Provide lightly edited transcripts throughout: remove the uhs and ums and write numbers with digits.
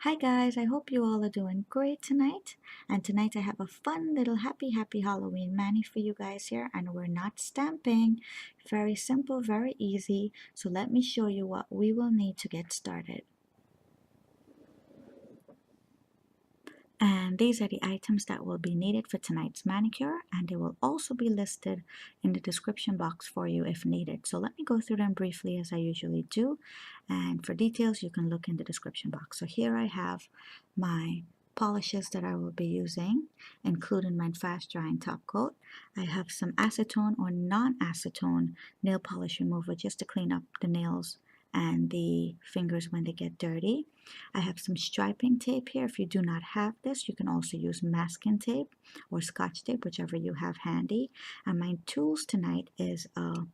Hi guys, I hope you all are doing great tonight. And tonight I have a fun little happy Halloween mani for you guys here, and we're not stamping. Very simple, very easy. So let me show you what we will need to get started. And these are the items that will be needed for tonight's manicure, and they will also be listed in the description box for you if needed. So let me go through them briefly as I usually do, and for details you can look in the description box. So here I have my polishes that I will be using, including my fast drying top coat. I have some acetone or non-acetone nail polish remover just to clean up the nails and the fingers when they get dirty. I have some striping tape here. If you do not have this, you can also use masking tape or scotch tape, whichever you have handy. And my tools tonight is a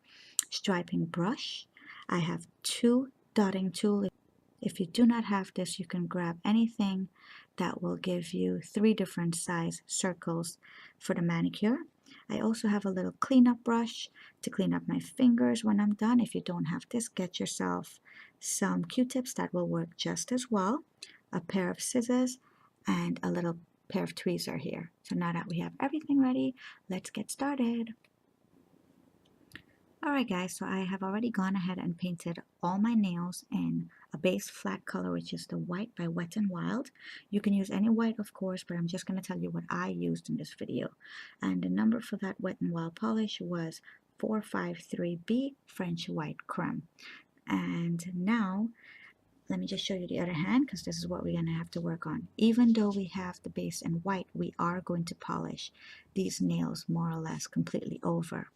striping brush. I have two dotting tools. If you do not have this, you can grab anything that will give you 3 different size circles for the manicure. I also have a little cleanup brush to clean up my fingers when I'm done. If you don't have this, get yourself some Q-tips that will work just as well, a pair of scissors, and a little pair of tweezers here. So now that we have everything ready, let's get started. Alright guys, so I have already gone ahead and painted all my nails in a base flat color, which is the white by Wet n Wild. You can use any white, of course, but I'm just going to tell you what I used in this video. And the number for that Wet n Wild polish was 453B French White Creme. And now, let me just show you the other hand, because this is what we're going to have to work on. Even though we have the base in white, we are going to polish these nails more or less completely over.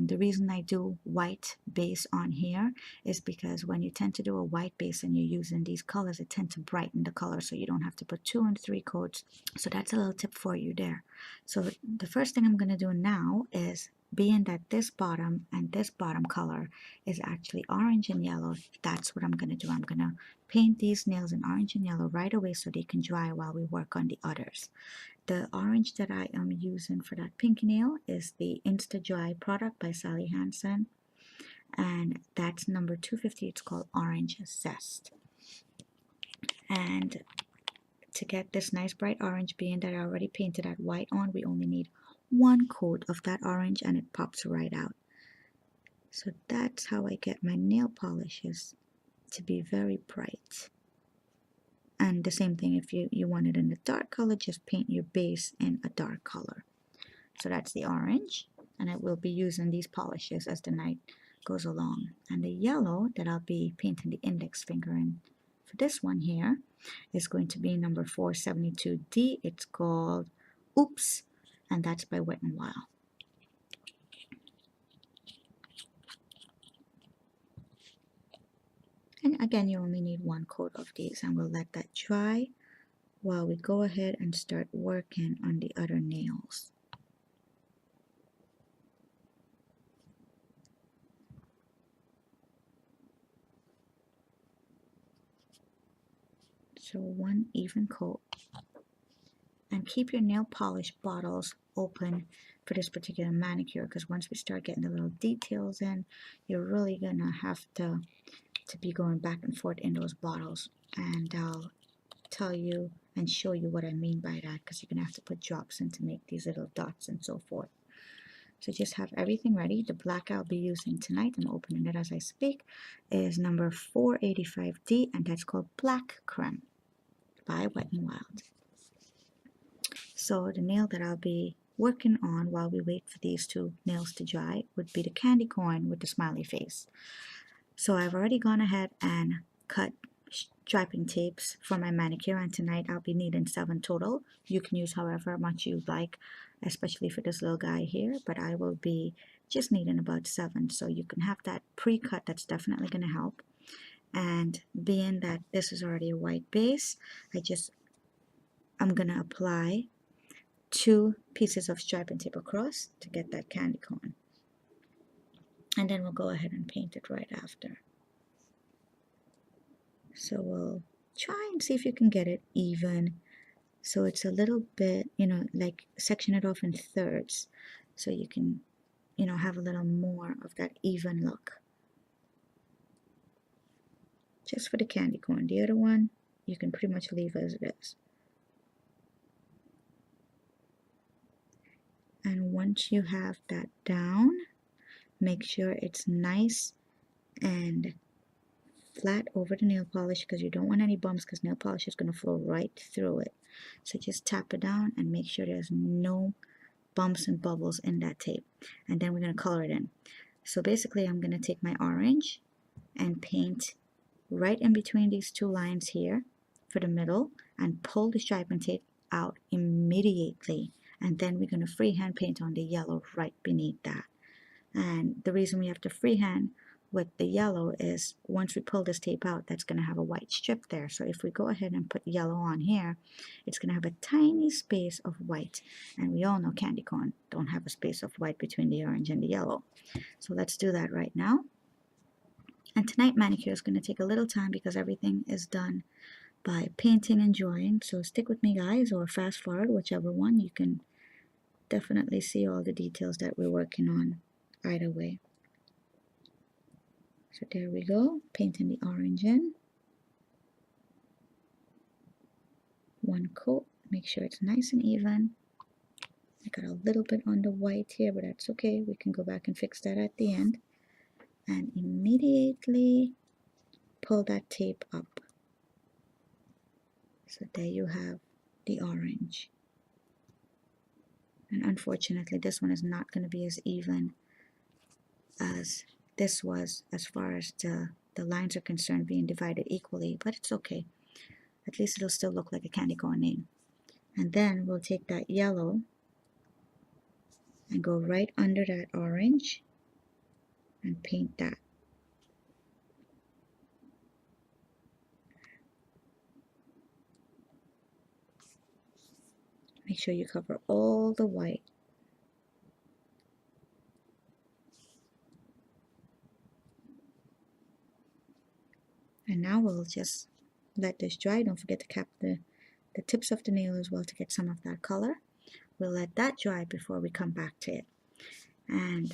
The reason I do white base on here is because when you tend to do a white base and you're using these colors, it tends to brighten the color, so you don't have to put 2 and 3 coats. So that's a little tip for you there. So the first thing I'm going to do now is, being that this bottom and this bottom color is actually orange and yellow, that's what I'm going to do. I'm going to paint these nails in orange and yellow right away so they can dry while we work on the others. The orange that I am using for that pink nail is the Insta-Dri product by Hansen, and that's number 250. It's called Orange Zest. And to get this nice bright orange, being that I already painted that white on, we only need 1 coat of that orange and it pops right out. So that's how I get my nail polishes to be very bright. And the same thing, if you want it in a dark color, just paint your base in a dark color. So that's the orange, and I will be using these polishes as the night goes along. And the yellow that I'll be painting the index finger in for this one here is going to be number 472D. It's called Oups, and that's by Wet n Wild. And again, you only need 1 coat of these, and we'll let that dry while we go ahead and start working on the other nails. So 1 even coat. And keep your nail polish bottles open for this particular manicure, because once we start getting the little details in, you're really gonna have to be going back and forth in those bottles. And I'll tell you and show you what I mean by that, because you're gonna have to put drops in to make these little dots and so forth. So just have everything ready. The black I'll be using tonight, I'm opening it as I speak, is number 485D, and that's called Black Creme by Wet n Wild. So the nail that I'll be working on while we wait for these 2 nails to dry would be the candy corn with the smiley face. So I've already gone ahead and cut striping tapes for my manicure, and tonight I'll be needing 7 total. You can use however much you like, especially for this little guy here, but I will be just needing about 7, so you can have that pre-cut. That's definitely going to help. And being that this is already a white base, I'm going to apply 2 pieces of striping tape across to get that candy corn. And then we'll go ahead and paint it right after. So we'll try and see if you can get it even. So it's a little bit, like section it off in thirds, so you can, have a little more of that even look. Just for the candy corn. The other one, you can pretty much leave as it is. And once you have that down, make sure it's nice and flat over the nail polish, because you don't want any bumps, because nail polish is going to flow right through it. So just tap it down and make sure there's no bumps and bubbles in that tape. And then we're going to color it in. So basically I'm going to take my orange and paint right in between these two lines here for the middle and pull the striping tape out immediately. And then we're going to freehand paint on the yellow right beneath that. And the reason we have to freehand with the yellow is once we pull this tape out, that's going to have a white strip there. So if we go ahead and put yellow on here, it's going to have a tiny space of white. And we all know candy corn don't have a space of white between the orange and the yellow. So let's do that right now. And tonight manicure is going to take a little time because everything is done by painting and drawing. So stick with me, guys, or fast forward, whichever one. You can definitely see all the details that we're working on either way. So there we go, painting the orange in. One coat, make sure it's nice and even. I got a little bit on the white here, but that's okay. We can go back and fix that at the end. And immediately pull that tape up. So there you have the orange. And unfortunately, this one is not going to be as even as this was as far as the lines are concerned, being divided equally, but it's okay. At least it'll still look like a candy corn name. And then we'll take that yellow and go right under that orange and paint that. Make sure you cover all the white. And now we'll just let this dry. Don't forget to cap the tips of the nail as well to get some of that color. We'll let that dry before we come back to it. And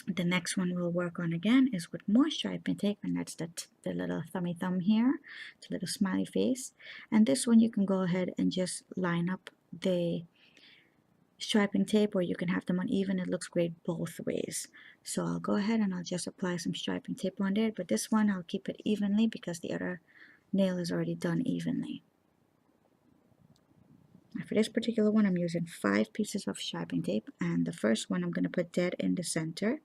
the next one we'll work on again is with more striping tape, and that's the little thummy thumb here, the little smiley face. And this one you can go ahead and just line up the striping tape, or you can have them uneven. It looks great both ways. So I'll go ahead and I'll just apply some striping tape on there, but this one I'll keep it evenly because the other nail is already done evenly. Now for this particular one I'm using 5 pieces of striping tape, and the first one I'm going to put dead in the center.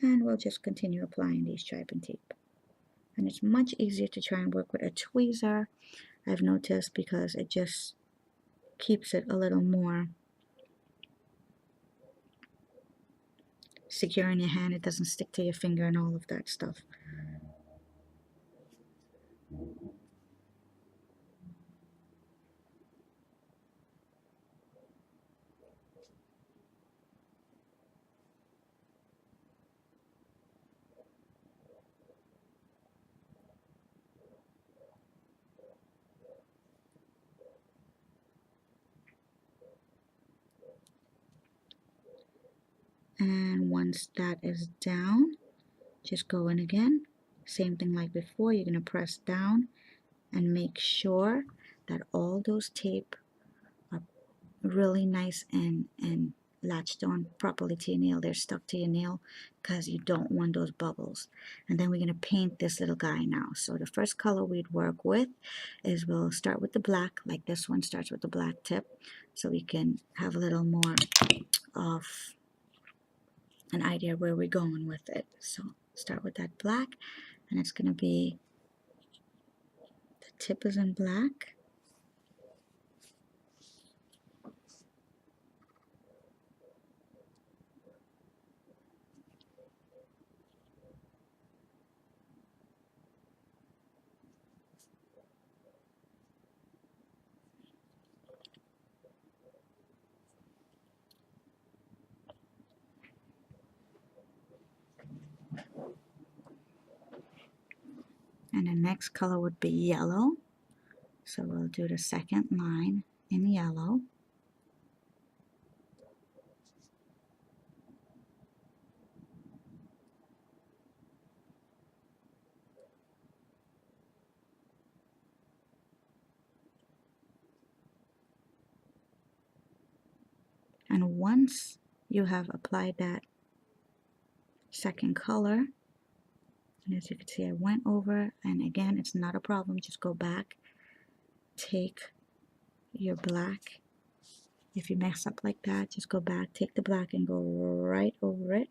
And we'll just continue applying these striping tape. And it's much easier to try and work with a tweezer, I've noticed, because it just keeps it a little more secure in your hand. It doesn't stick to your finger and all of that stuff. And once that is down, just go in again. Same thing like before, you're going to press down and make sure that all those tape are really nice and latched on properly to your nail. They're stuck to your nail because you don't want those bubbles. And then we're going to paint this little guy now. So the first color we'd work with is we'll start with the black, like this one starts with the black tip, so we can have a little more of an idea where we're going with it. So start with that black, and it's going to be, the tip is in black. And the next color would be yellow. So we'll do the second line in yellow. And once you have applied that second color, and as you can see, I went over, and again, it's not a problem. Just go back, take your black. If you mess up like that, just go back, take the black and go right over it.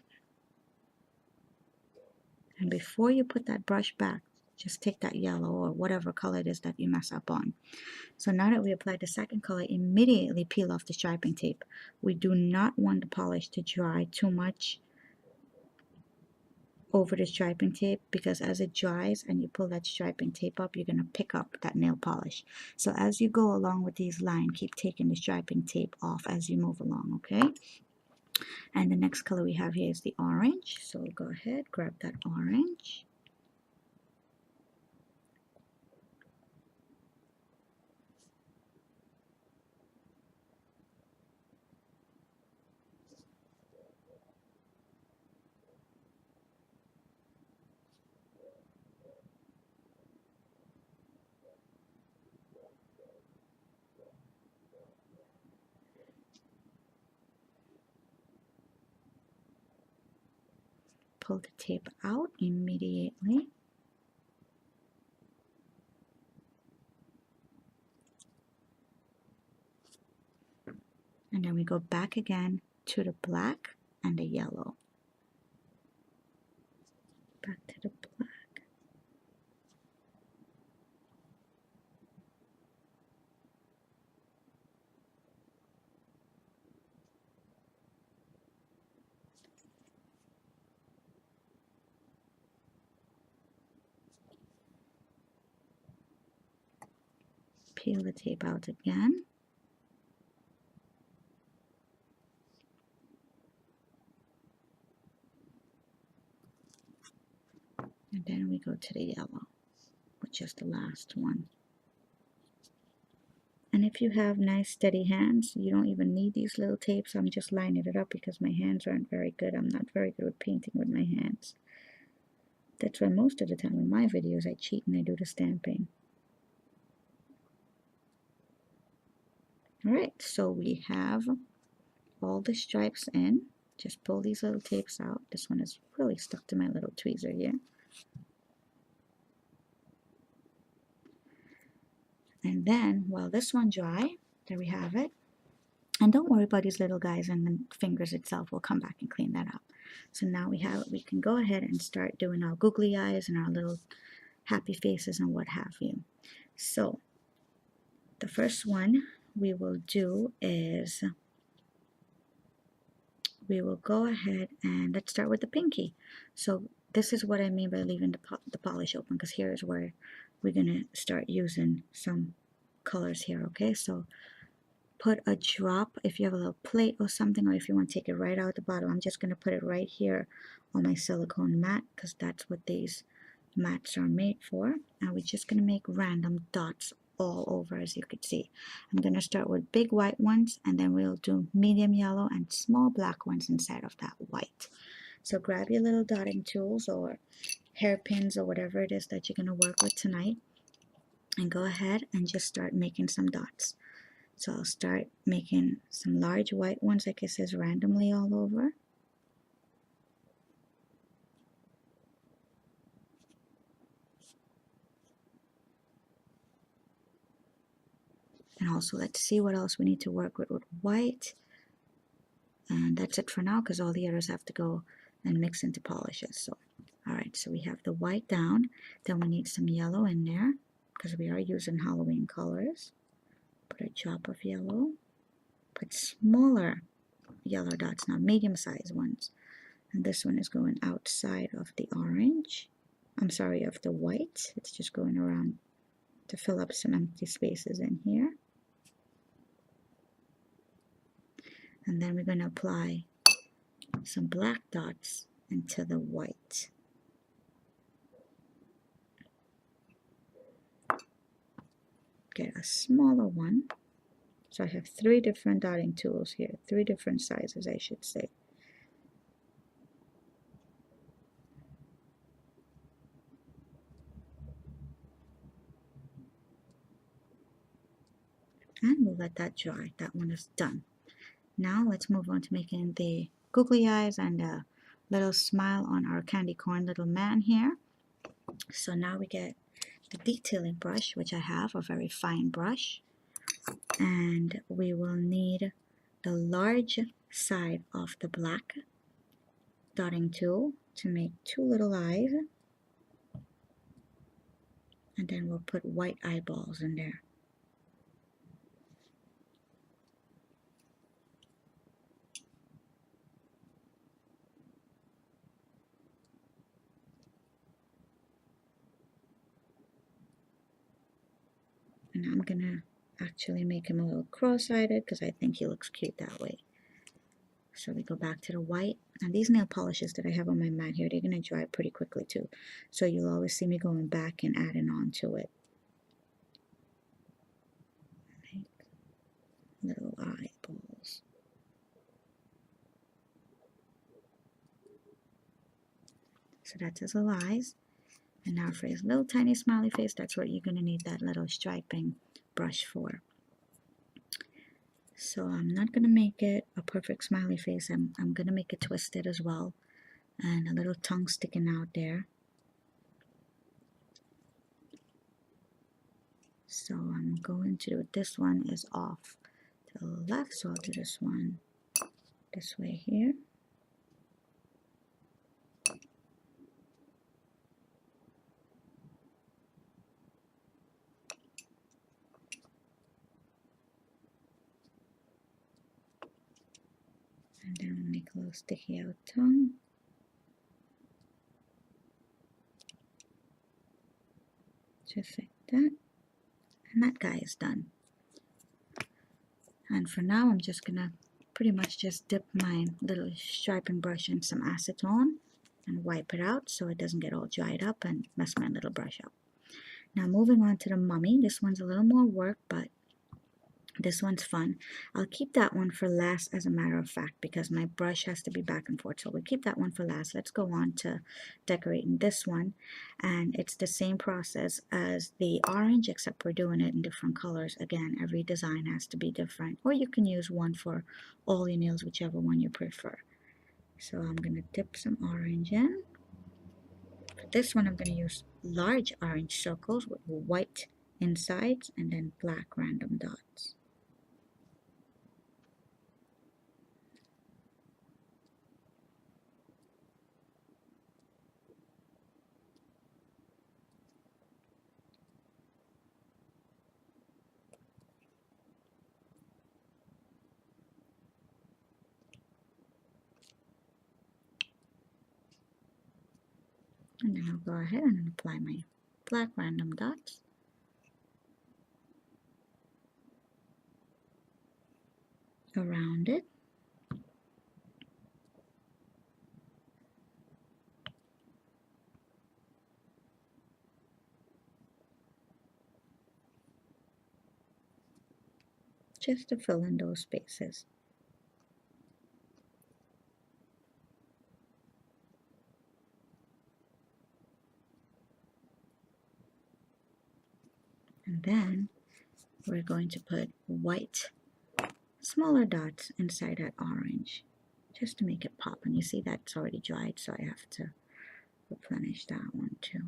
And before you put that brush back, just take that yellow or whatever color it is that you mess up on. So now that we applied the second color, immediately peel off the striping tape. We do not want the polish to dry too much over the striping tape, because as it dries and you pull that striping tape up, you're going to pick up that nail polish. So as you go along with these lines, keep taking the striping tape off as you move along, okay? And the next color we have here is the orange. So go ahead, grab that orange. Pull the tape out immediately. And then we go back again to the black and the yellow. Back to the black. Peel the tape out again. And then we go to the yellow, which is the last one. And if you have nice steady hands, you don't even need these little tapes. I'm just lining it up because my hands aren't very good. I'm not very good with painting with my hands. That's why most of the time in my videos I cheat and I do the stamping. Alright, so we have all the stripes in. Just pull these little tapes out. This one is really stuck to my little tweezer here. And then, while this one dry, there we have it. And don't worry about these little guys and the fingers itself. We'll come back and clean that up. So now we have it. We can go ahead and start doing our googly eyes and our little happy faces and what have you. So the first one we will do is we will go ahead and let's start with the pinky. So this is what I mean by leaving the polish open, because here is where we're going to start using some colors here, okay? So put a drop, if you have a little plate or something, or if you want to take it right out the bottle. I'm just going to put it right here on my silicone mat, because that's what these mats are made for. And we're just going to make random dots all over, as you can see. I'm going to start with big white ones, and then we'll do medium yellow and small black ones inside of that white. So grab your little dotting tools or hairpins or whatever it is that you're going to work with tonight, and go ahead and just start making some dots. So I'll start making some large white ones, like it says, randomly all over. And also, let's see what else we need to work with white. And that's it for now, because all the others have to go and mix into polishes. So, all right, so we have the white down. Then we need some yellow in there, because we are using Halloween colors. Put a drop of yellow. Put smaller yellow dots, not medium-sized ones. And this one is going outside of the orange. I'm sorry, of the white. It's just going around to fill up some empty spaces in here. And then we're going to apply some black dots into the white. Get a smaller one. So I have 3 different dotting tools here, 3 different sizes, I should say. And we'll let that dry. That one is done. Now let's move on to making the googly eyes and a little smile on our candy corn little man here. So now we get the detailing brush, which I have, a very fine brush, and we will need the large side of the black dotting tool to make two little eyes, and then we'll put white eyeballs in there. And I'm gonna actually make him a little cross-eyed because I think he looks cute that way. So we go back to the white, and these nail polishes that I have on my mat here, they're gonna dry pretty quickly too. So you'll always see me going back and adding on to it. Make little eyeballs. So that's his little eyes. And now for his little tiny smiley face, that's what you're gonna need that little striping brush for. So I'm not gonna make it a perfect smiley face. I'm gonna make it twisted as well, and a little tongue sticking out there. So I'm going to do, this one is off to the left, so I'll do this one this way here. And then we'll make a little sticky out tongue. Just like that. And that guy is done. And for now, I'm just gonna pretty much just dip my little striping brush in some acetone and wipe it out so it doesn't get all dried up and mess my little brush up. Now moving on to the mummy. This one's a little more work, but this one's fun. I'll keep that one for last, as a matter of fact, because my brush has to be back and forth. So we'll keep that one for last. Let's go on to decorating this one. And it's the same process as the orange, except we're doing it in different colors. Again, every design has to be different. Or you can use one for all your nails, whichever one you prefer. So I'm going to dip some orange in. For this one, I'm going to use large orange circles with white insides and then black random dots. And then I'll go ahead and apply my black random dots. Around it. Just to fill in those spaces. And then we're going to put white, smaller dots inside that orange, just to make it pop. And you see that's already dried, so I have to replenish that one too.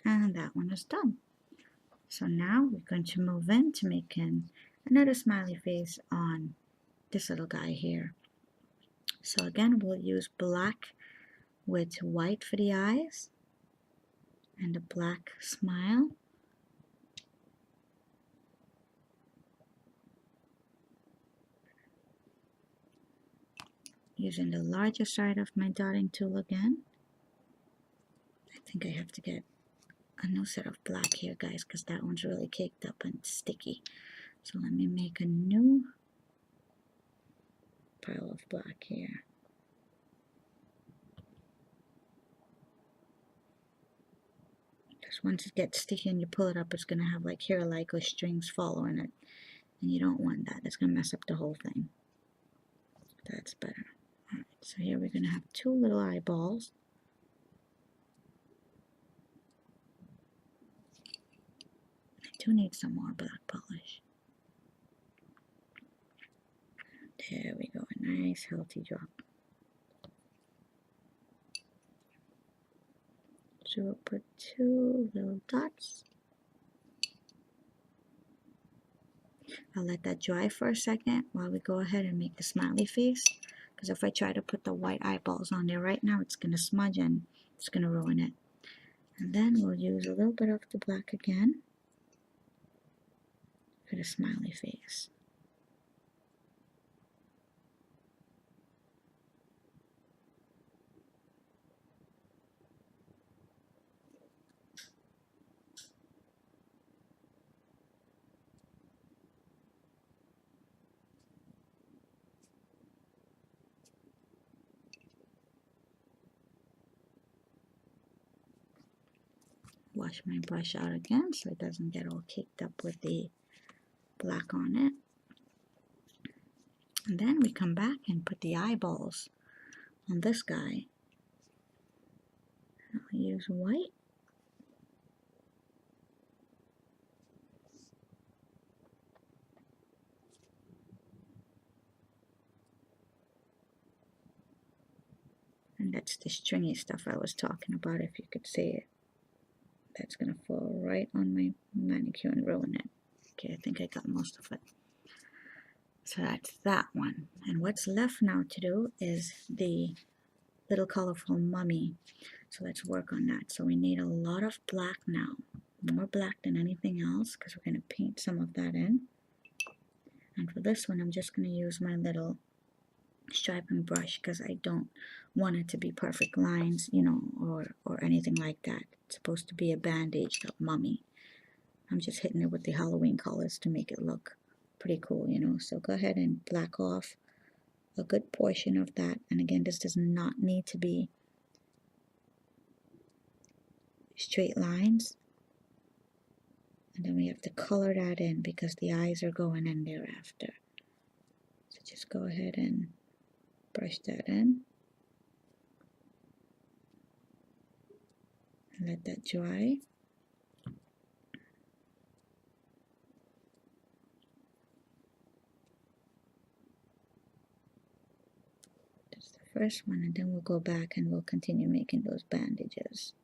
And that one is done. So now we're going to move into making another smiley face on this little guy here. So again, we'll use black with white for the eyes and a black smile. Using the larger side of my dotting tool again. I think I have to get a new set of black here, guys, because that one's really caked up and sticky. So let me make a new pile of black here. Because once it gets sticky and you pull it up, it's going to have like hair-like or strings following it. And you don't want that. It's going to mess up the whole thing. That's better. Alright, so here we're going to have 2 little eyeballs. I do need some more black polish. There we go, a nice healthy drop. So we'll put 2 little dots. I'll let that dry for a second while we go ahead and make the smiley face. Because if I try to put the white eyeballs on there right now, it's going to smudge and it's going to ruin it. And then we'll use a little bit of the black again for the smiley face. Wash my brush out again so it doesn't get all caked up with the black on it. And then we come back and put the eyeballs on this guy. I'll use white. And that's the stringy stuff I was talking about, if you could see it. That's going to fall right on my manicure and ruin it. Okay, I think I got most of it. So that's that one. And what's left now to do is the little colorful mummy. So let's work on that. So we need a lot of black now. More black than anything else, because we're going to paint some of that in. And for this one, I'm just going to use my little striping brush because I don't want it to be perfect lines, you know, or anything like that. It's supposed to be a bandaged up mummy. I'm just hitting it with the Halloween colors to make it look pretty cool, you know. So go ahead and black off a good portion of that. And again, this does not need to be straight lines. And then we have to color that in because the eyes are going in thereafter. So just go ahead and brush that in. And let that dry. That's the first one, and then we'll go back and we'll continue making those bandages.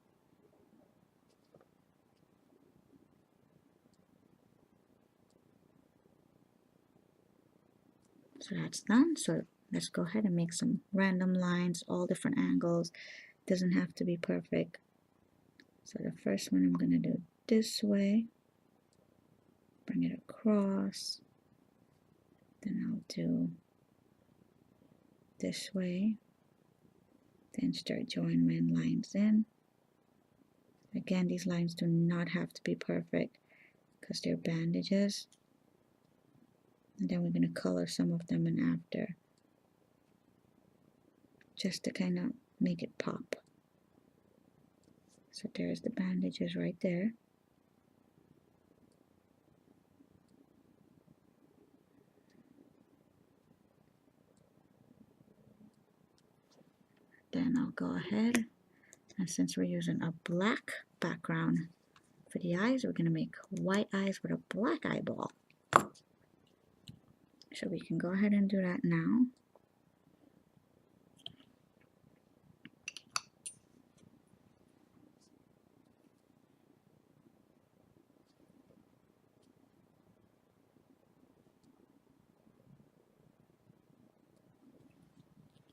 So that's done. So let's go ahead and make some random lines, all different angles. Doesn't have to be perfect. So the first one I'm going to do this way. Bring it across. Then I'll do this way. Then start drawing my lines in. Again, these lines do not have to be perfect because they're bandages. And then we're going to color some of them in after, just to kind of make it pop. So there's the bandages right there. Then I'll go ahead, and since we're using a black background for the eyes, we're going to make white eyes with a black eyeball. So we can go ahead and do that now.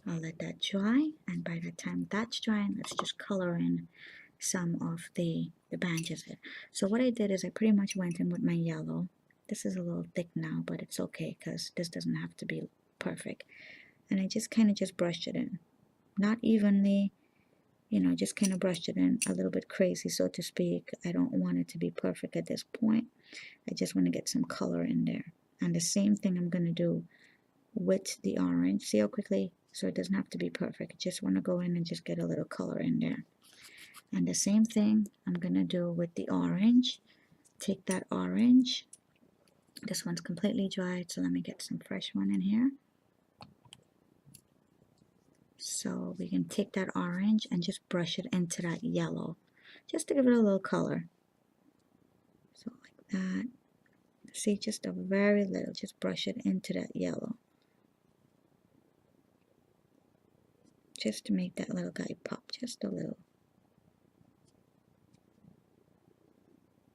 I'll let that dry, and by the time that's drying, let's just color in some of the bandages. So what I did is I pretty much went in with my yellow. This is a little thick now, but it's okay because this doesn't have to be perfect. And I just kind of just brushed it in. Not evenly, you know, just kind of brushed it in a little bit crazy, so to speak. I don't want it to be perfect at this point. I just want to get some color in there. And the same thing I'm going to do with the orange. See how quickly? So it doesn't have to be perfect. I just want to go in and just get a little color in there. And the same thing I'm gonna do with the orange. Take that orange. This one's completely dried, so let me get some fresh one in here. So we can take that orange and just brush it into that yellow, just to give it a little color. So like that. See, just a very little, just brush it into that yellow. Just to make that little guy pop, just a little.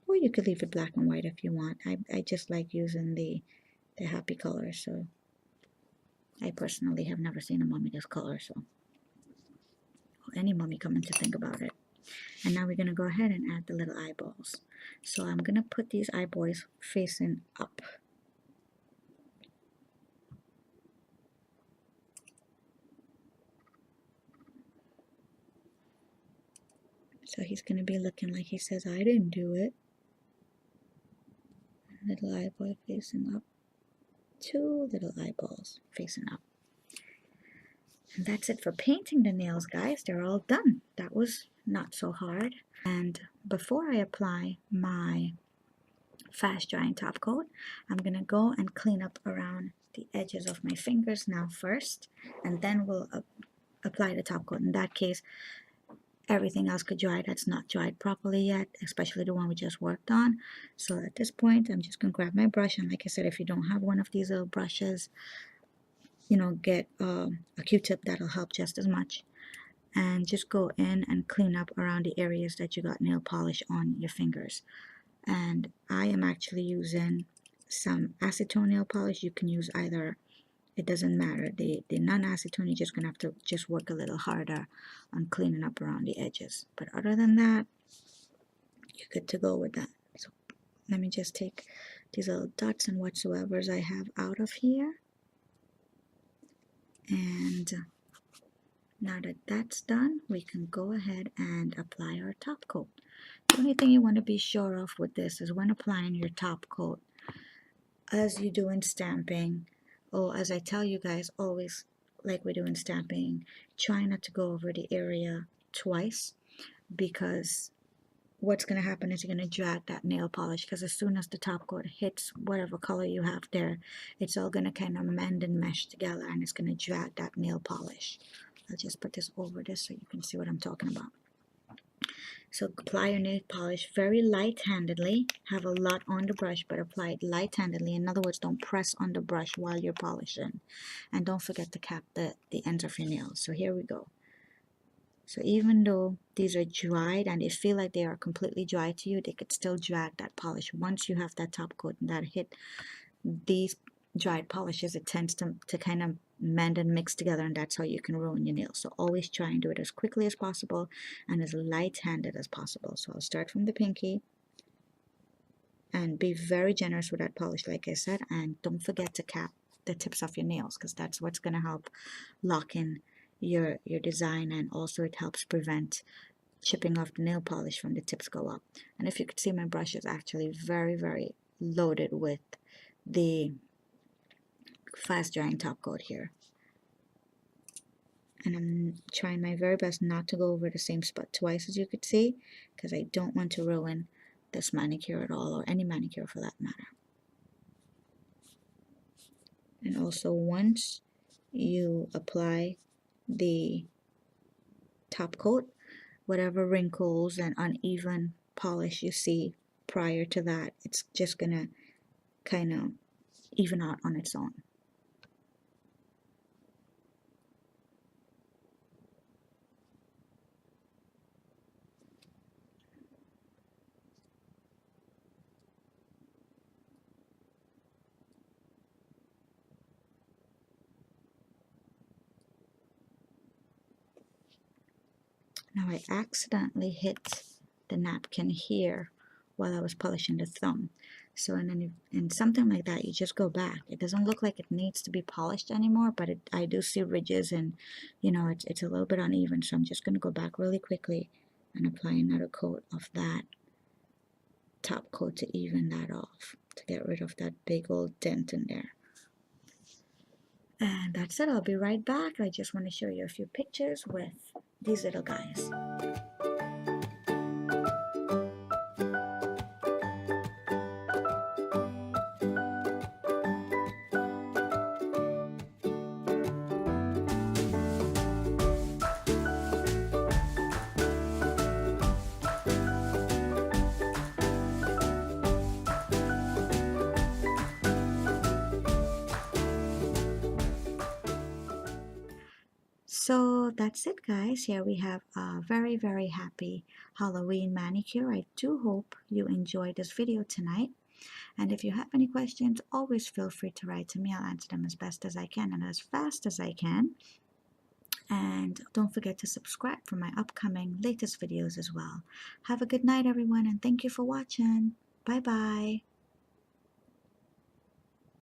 Or you could leave it black and white if you want. I just like using the happy color, so I personally have never seen a mummy this color, so or any mummy coming to think about it. And now we're going to go ahead and add the little eyeballs. So I'm going to put these eyeballs facing up. So he's going to be looking like he says, I didn't do it. Little eyeball facing up. Two little eyeballs facing up. And that's it for painting the nails, guys. They're all done. That was not so hard. And before I apply my fast drying top coat, I'm going to go and clean up around the edges of my fingers now first, and then we'll apply the top coat. In that case, everything else could dry that's not dried properly yet, especially the one we just worked on. So at this point, I'm just going to grab my brush, and like I said, if you don't have one of these little brushes, you know, get a Q-tip. That'll help just as much. And just go in and clean up around the areas that you got nail polish on your fingers. And I am actually using some acetone nail polish. You can use either, it doesn't matter. The non-acetone, you're just gonna have to just work a little harder on cleaning up around the edges. But other than that, you're good to go with that. So let me just take these little dots and whatsoever's I have out of here. And now that that's done, we can go ahead and apply our top coat. The only thing you want to be sure of with this is when applying your top coat, as you do in stamping, or as I tell you guys always, like we do in stamping, try not to go over the area twice, because what's going to happen is you're going to drag that nail polish, because as soon as the top coat hits whatever color you have there, it's all going to kind of mend and mesh together, and it's going to drag that nail polish. I'll just put this over this so you can see what I'm talking about. So apply your nail polish very light-handedly. Have a lot on the brush, but apply it light-handedly. In other words, don't press on the brush while you're polishing. And don't forget to cap the ends of your nails. So here we go. So even though these are dried and they feel like they are completely dry to you, they could still drag that polish. Once you have that top coat and that hit these dried polishes, it tends to kind of mend and mix together, and that's how you can ruin your nails. So always try and do it as quickly as possible and as light-handed as possible. So I'll start from the pinky and be very generous with that polish, like I said, and don't forget to cap the tips of your nails, because that's what's going to help lock in your design, and also it helps prevent chipping off the nail polish from the tips go up. And if you could see, my brush is actually very, very loaded with the fast drying top coat here, and I'm trying my very best not to go over the same spot twice, as you could see, because I don't want to ruin this manicure at all, or any manicure for that matter. And also, once you apply the top coat, whatever wrinkles and uneven polish you see prior to that, it's just gonna kind of even out on its own. Now I accidentally hit the napkin here while I was polishing the thumb. So in something like that, you just go back. It doesn't look like it needs to be polished anymore, but I do see ridges, and you know, it's a little bit uneven. So I'm just going to go back really quickly and apply another coat of that top coat to even that off, to get rid of that big old dent in there. And that's it. I'll be right back. I just want to show you a few pictures with these little guys. So that's it, guys. Here we have a very, very happy Halloween manicure. I do hope you enjoyed this video tonight. And if you have any questions, always feel free to write to me. I'll answer them as best as I can and as fast as I can. And don't forget to subscribe for my upcoming latest videos as well. Have a good night, everyone, and thank you for watching. Bye-bye.